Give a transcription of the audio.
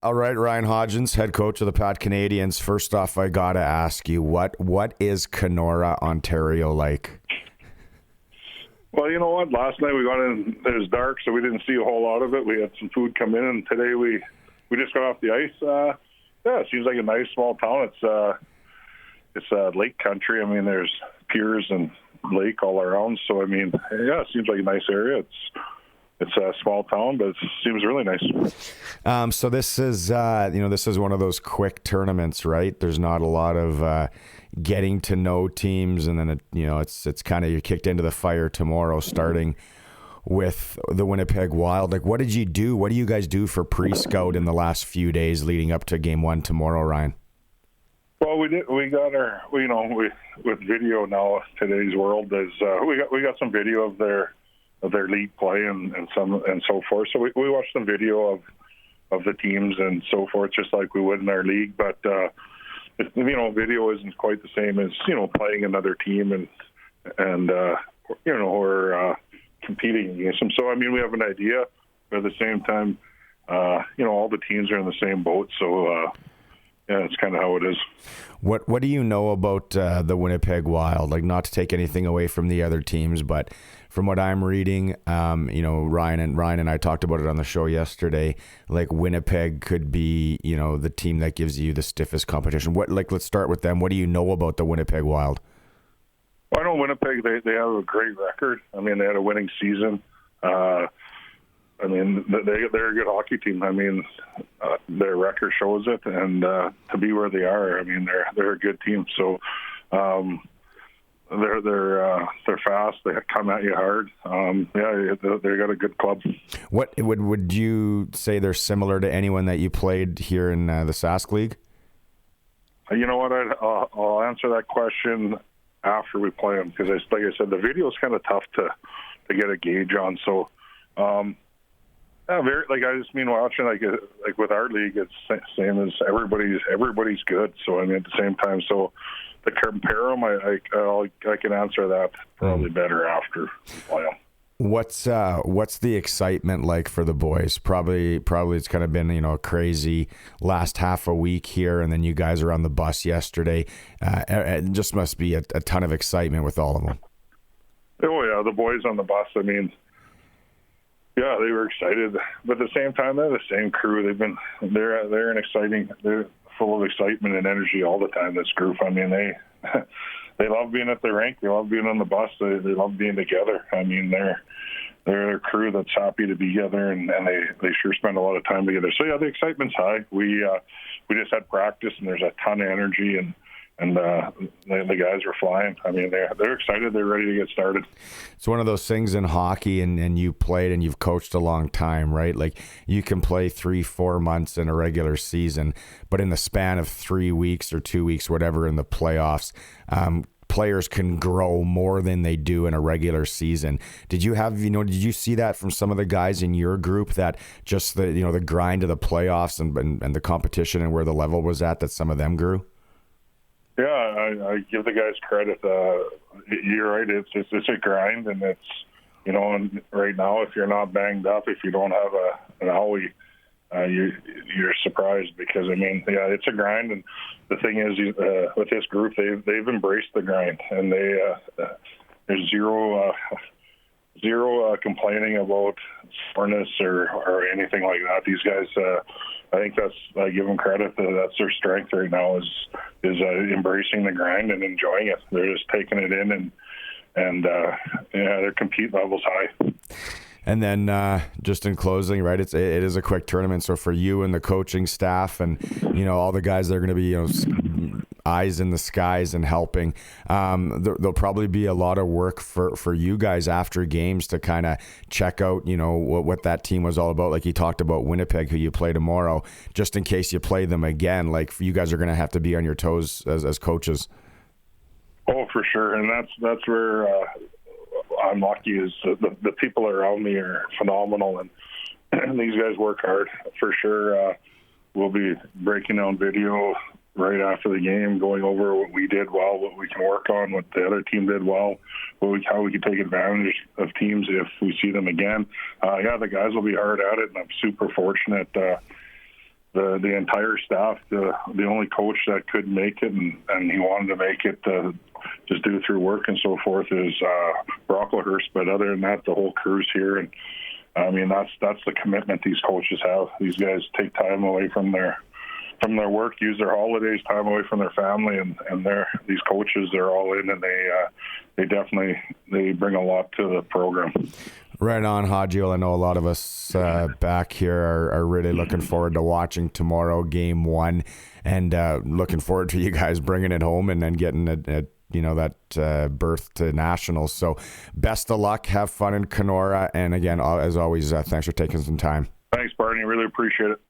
All right, Ryan Hodgins, head coach of the Pat Canadians. First off, I got to ask you, what is Kenora, Ontario like? Well, you know what? Last night we got in, it was dark, so we didn't see a whole lot of it. We had some food come in, and today we just got off the ice. It seems like a nice small town. It's lake country. I mean, there's piers and lake all around. So, I mean, it seems like a nice area. It's a small town, but it seems really nice. So this is, this is one of those quick tournaments, right? There's not a lot of getting to know teams, and then it's kind of you're kicked into the fire tomorrow, starting with the Winnipeg Wild. Like, what did you do? What do you guys do for pre-scout in the last few days leading up to Game 1 tomorrow, Ryan? Well, we got our, with video now, today's world is we got some video of their league play and so forth. So we watched some video of the teams and so forth, just like we would in our league. But video isn't quite the same as playing another team and we're competing against them. So I mean, we have an idea, but at the same time, all the teams are in the same boat. So it's kind of how it is. What do you know about the Winnipeg Wild? Like, not to take anything away from the other teams, but from what I'm reading, Ryan and I talked about it on the show yesterday. Like, Winnipeg could be, the team that gives you the stiffest competition. Let's start with them. What do you know about the Winnipeg Wild? Well, I know Winnipeg. They have a great record. I mean, they had a winning season. I mean, they're a good hockey team. I mean, their record shows it, and to be where they are, I mean, they're a good team. So they're fast. They come at you hard. They got a good club. What would you say they're similar to anyone that you played here in the Sask League? You know what? I'll answer that question after we play them, because, like I said, the video is kind of tough to get a gauge on. So. I just mean watching like with our league, it's same as everybody's good. So I mean, at the same time, so to compare them, I can answer that probably better after we play them. What's the excitement like for the boys? Probably it's kind of been a crazy last half a week here, and then you guys are on the bus yesterday. It just must be a ton of excitement with all of them. Oh yeah, the boys on the bus. I mean. Yeah, they were excited, but at the same time, they're the same crew. They're full of excitement and energy all the time. This group, I mean, they love being at the rink. They love being on the bus. They love being together. I mean, they're a crew that's happy to be together, and they sure spend a lot of time together. So yeah, the excitement's high. We just had practice, and there's a ton of energy, and the guys are flying. I mean, they're excited. They're ready to get started. It's one of those things in hockey, and you played and you've coached a long time, right? Like, you can play 3-4 months in a regular season, but in the span of 3 weeks or 2 weeks, whatever, in the playoffs, players can grow more than they do in a regular season. Did you see that from some of the guys in your group, that just the grind of the playoffs and the competition and where the level was at, that some of them grew? Yeah, I give the guys credit. You're right. It's a grind, and it's and right now, if you're not banged up, if you don't have an owie, you're surprised, because I mean, yeah, it's a grind. And the thing is, with this group, they've embraced the grind, and there's zero complaining about soreness or anything like that. These guys, I think I give them credit. That's their strength right now is embracing the grind and enjoying it. They're just taking it in, and their compete level's high. And then just in closing, right, it is a quick tournament. So for you and the coaching staff and, all the guys that are going to be, eyes in the skies and helping, there'll probably be a lot of work for you guys after games to kind of check out, what that team was all about. Like you talked about Winnipeg, who you play tomorrow, just in case you play them again. Like, you guys are going to have to be on your toes as coaches. Oh, for sure. And that's where I'm lucky, is the people around me are phenomenal, and these guys work hard for sure. We'll be breaking down video right after the game, going over what we did well, what we can work on, what the other team did well, how we can take advantage of teams if we see them again. The guys will be hard at it, and I'm super fortunate. the entire staff. The only coach that could make it, and he wanted to make it just do it through work and so forth, is Brocklehurst. But other than that, the whole crew's here, and I mean that's the commitment these coaches have. These guys take time away from their work, use their holidays, time away from their family, and these coaches, they're all in, and they definitely bring a lot to the program. Right on, Hodgio. I know a lot of us back here are really looking forward to watching tomorrow, game 1, and looking forward to you guys bringing it home and then getting that berth to nationals. So best of luck. Have fun in Kenora. And again, as always, thanks for taking some time. Thanks, Barney. Really appreciate it.